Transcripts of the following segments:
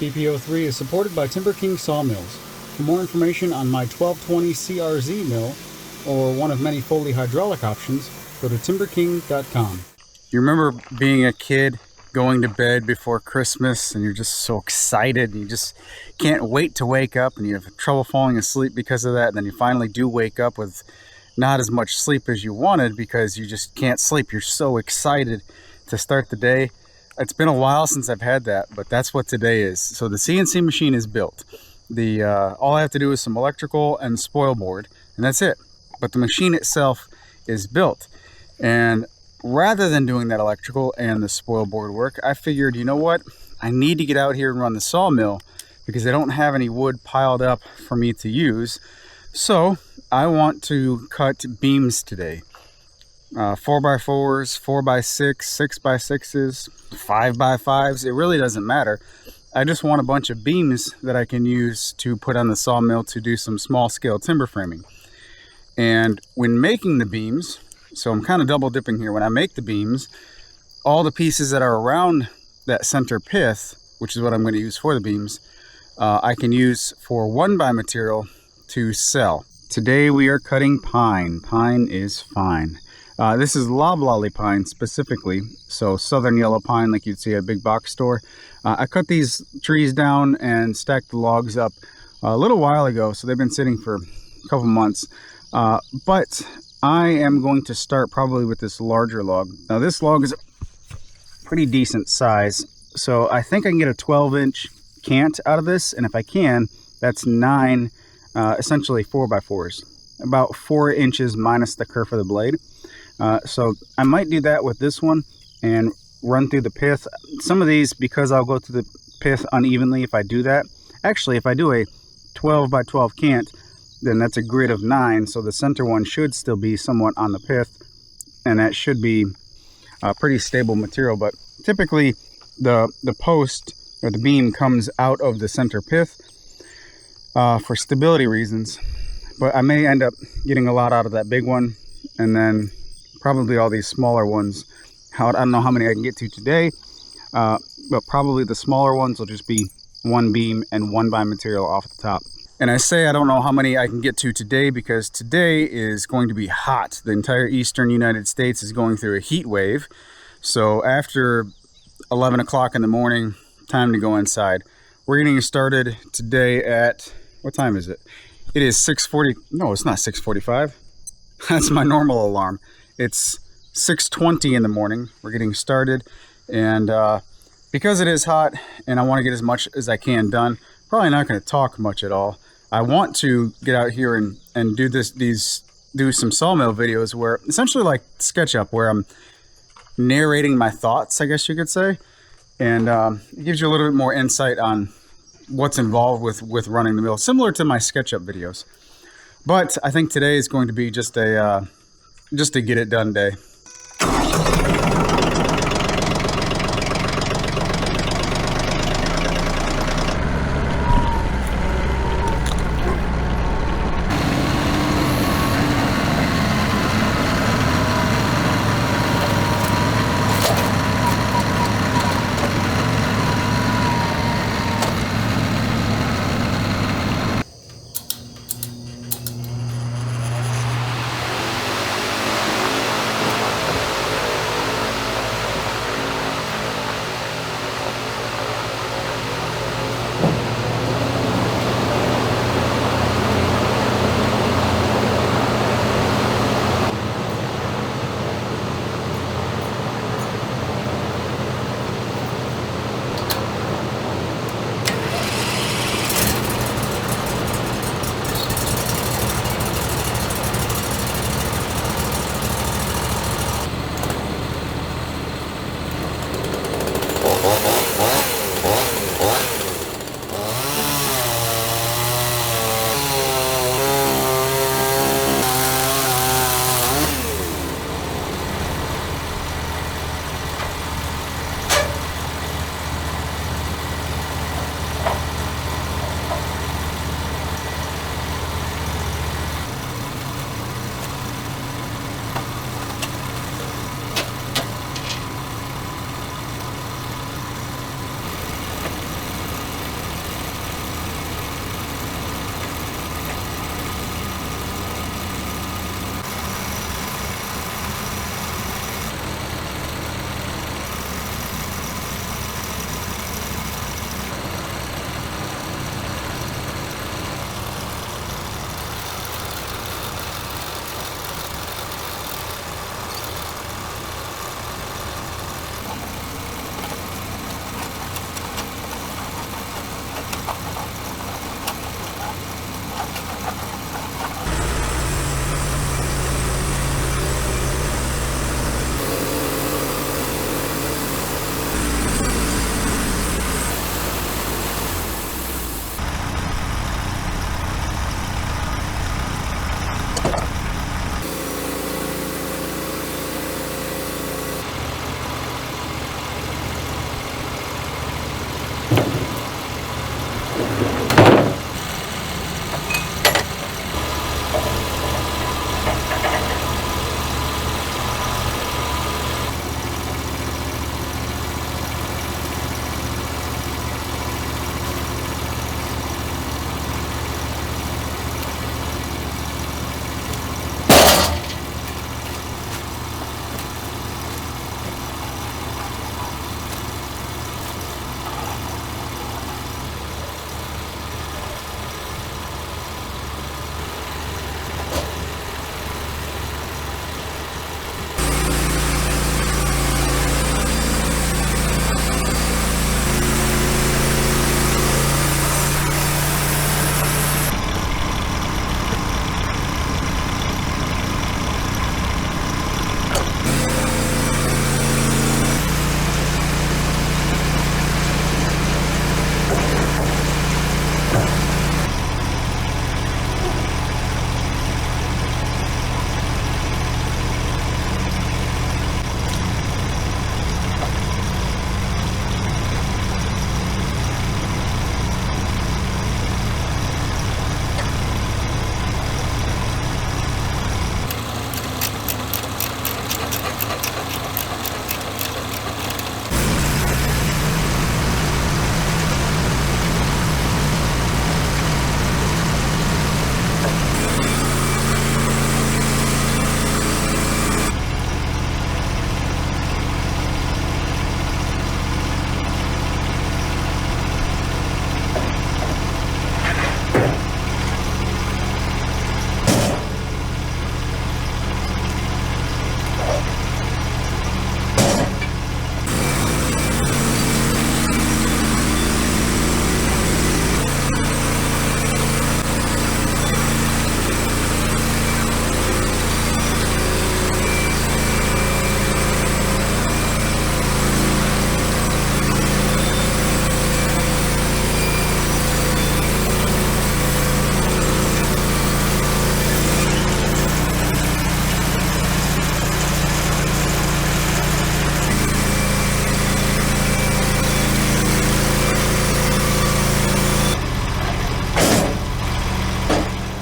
BPO3 is supported by Timber King Sawmills. For more information on my 1220 CRZ mill, or one of many Foley hydraulic options, go to timberking.com. You remember being a kid, going to bed before Christmas, and you're just so excited, and you just can't wait to wake up, and you have trouble falling asleep because of that, and then you finally do wake up with not as much sleep as you wanted because you just can't sleep. You're so excited to start the day. It's been a while since I've had that, but that's what today is. So the CNC machine is built. All I have to do is some electrical and spoil board, and that's it. But the machine itself is built. And rather than doing that electrical and the spoil board work, I figured, you know what? I need to get out here and run the sawmill because I don't have any wood piled up for me to use. So I want to cut beams today. 4x4s, 4x6, 6x6s, 5x5s. It really doesn't matter. I just want a bunch of beams that I can use to put on the sawmill to do some small scale timber framing. And when making the beams, so I'm kind of double dipping here. When I make the beams, all the pieces that are around that center pith, which is what I'm going to use for the beams, I can use for 1x material to sell. Today we are cutting pine. Pine is fine. This is loblolly pine specifically, so southern yellow pine like you'd see at a big box store. I cut these trees down and stacked the logs up a little while ago, so they've been sitting for a couple months. But I am going to start probably with this larger log. Now this log is a pretty decent size, so I think I can get a 12-inch cant out of this, and if I can, that's 9 essentially 4x4s, about 4 inches minus the kerf of the blade. So I might do that with this one and run through the pith. Some of these, because I'll go through the pith unevenly if I do that. Actually, if I do a 12x12 cant, then that's a grid of 9, so the center one should still be somewhat on the pith, and that should be a pretty stable material. But typically the post or the beam comes out of the center pith for stability reasons, but I may end up getting a lot out of that big one, and then probably all these smaller ones. I don't know how many I can get to today, but probably the smaller ones will just be 1 beam and 1x material off the top. And I say I don't know how many I can get to today because today is going to be hot. The entire eastern United States is going through a heat wave. So after 11 o'clock in the morning, time to go inside. We're getting started today at, what time is it? It is 6:40. No, it's not 6:45. That's my normal alarm. It's 6:20 in the morning. We're getting started, and because it is hot and I want to get as much as I can done, probably not going to talk much at all. I want to get out here and do some sawmill videos where essentially like SketchUp, where I'm narrating my thoughts, I guess you could say, and it gives you a little bit more insight on what's involved with running the mill, similar to my SketchUp videos. But I think today is going to be just a get it done day.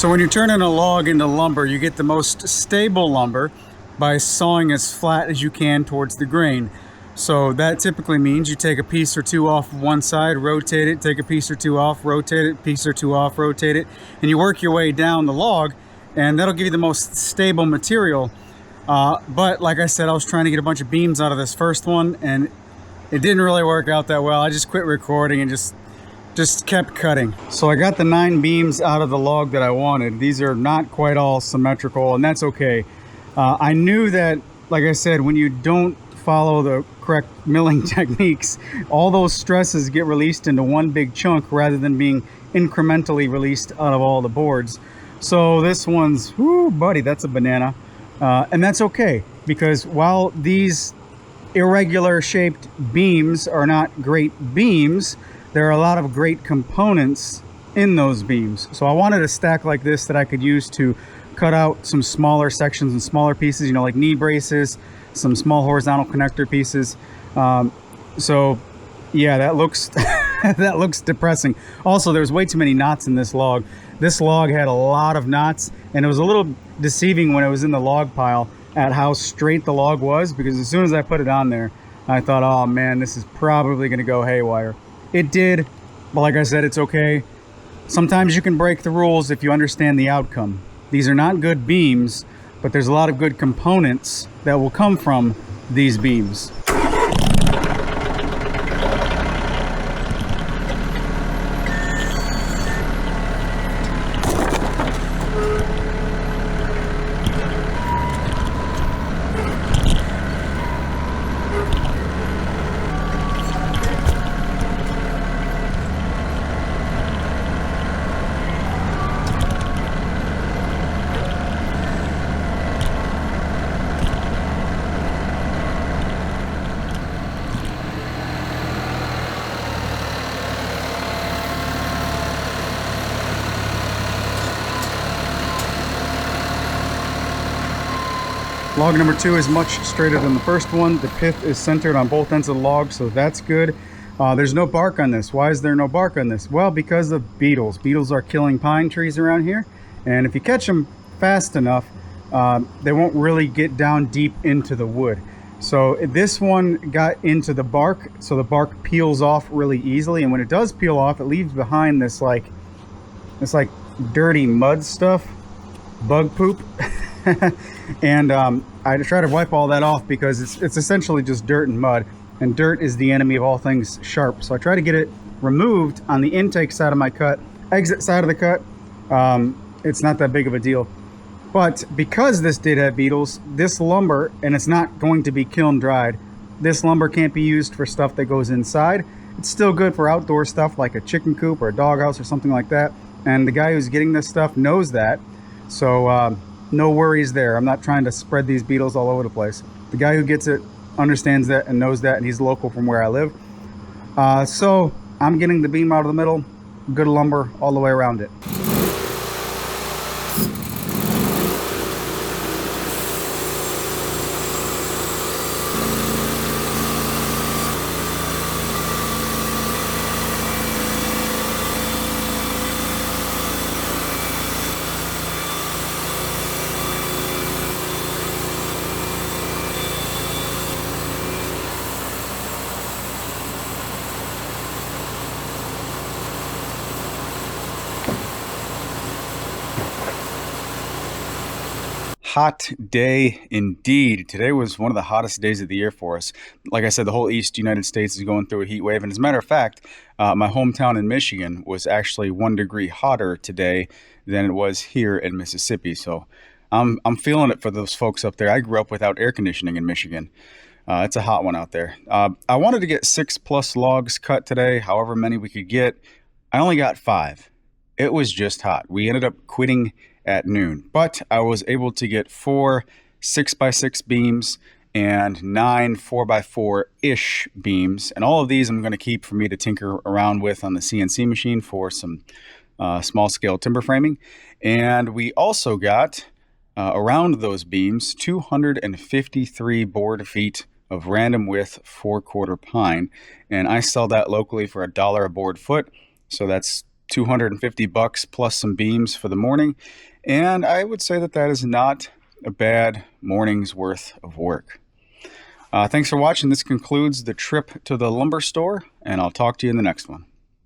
So when you're turning a log into lumber, you get the most stable lumber by sawing as flat as you can towards the grain. So that typically means you take a piece or two off one side, rotate it, take a piece or two off, rotate it, piece or two off, rotate it, and you work your way down the log, and that'll give you the most stable material. But like I said, I was trying to get a bunch of beams out of this first one, and it didn't really work out that well. I just quit recording and just kept cutting. So I got the 9 beams out of the log that I wanted. These are not quite all symmetrical, and that's okay. I knew that, like I said, when you don't follow the correct milling techniques, all those stresses get released into one big chunk rather than being incrementally released out of all the boards. So this one's, whoo, buddy, that's a banana. And that's okay, because while these irregular shaped beams are not great beams, there are a lot of great components in those beams. So I wanted a stack like this that I could use to cut out some smaller sections and smaller pieces, you know, like knee braces, some small horizontal connector pieces. So yeah, that looks that looks depressing. Also, there's way too many knots in this log. This log had a lot of knots, and it was a little deceiving when it was in the log pile at how straight the log was, because as soon as I put it on there, I thought, oh man, this is probably gonna go haywire. It did, but like I said, it's okay. Sometimes you can break the rules if you understand the outcome. These are not good beams, but there's a lot of good components that will come from these beams. Log number 2 is much straighter than the first one. The pith is centered on both ends of the log, so that's good. There's no bark on this. Why is there no bark on this? Well, because of beetles. Beetles are killing pine trees around here, and if you catch them fast enough, they won't really get down deep into the wood. So this one got into the bark, so the bark peels off really easily, and when it does peel off, it leaves behind this like dirty mud stuff, bug poop. And I try to wipe all that off because it's essentially just dirt and mud, and dirt is the enemy of all things sharp. So I try to get it removed on the intake side of my cut. Exit side of the cut, it's not that big of a deal. But because this did have beetles, this lumber, and it's not going to be kiln dried, this lumber can't be used for stuff that goes inside. It's still good for outdoor stuff like a chicken coop or a doghouse or something like that. And the guy who's getting this stuff knows that. So no worries there. I'm not trying to spread these beetles all over the place. The guy who gets it understands that and knows that, and he's local from where I live. So I'm getting the beam out of the middle, good lumber all the way around it. Hot day indeed. Today was one of the hottest days of the year for us. Like I said, the whole East United States is going through a heat wave. And as a matter of fact, my hometown in Michigan was actually 1 degree hotter today than it was here in Mississippi. So I'm feeling it for those folks up there. I grew up without air conditioning in Michigan. It's a hot one out there. I wanted to get 6+ logs cut today, however many we could get. I only got 5. It was just hot. We ended up quitting at noon, but I was able to get 4 6x6 beams and 9 4x4-ish beams, and all of these I'm going to keep for me to tinker around with on the CNC machine for some small scale timber framing. And we also got around those beams 253 board feet of random width 4/4 pine, and I sell that locally for $1 a board foot, so that's $250 plus some beams for the morning. And I would say that that is not a bad morning's worth of work. Thanks for watching. This concludes the trip to the lumber store, and I'll talk to you in the next one.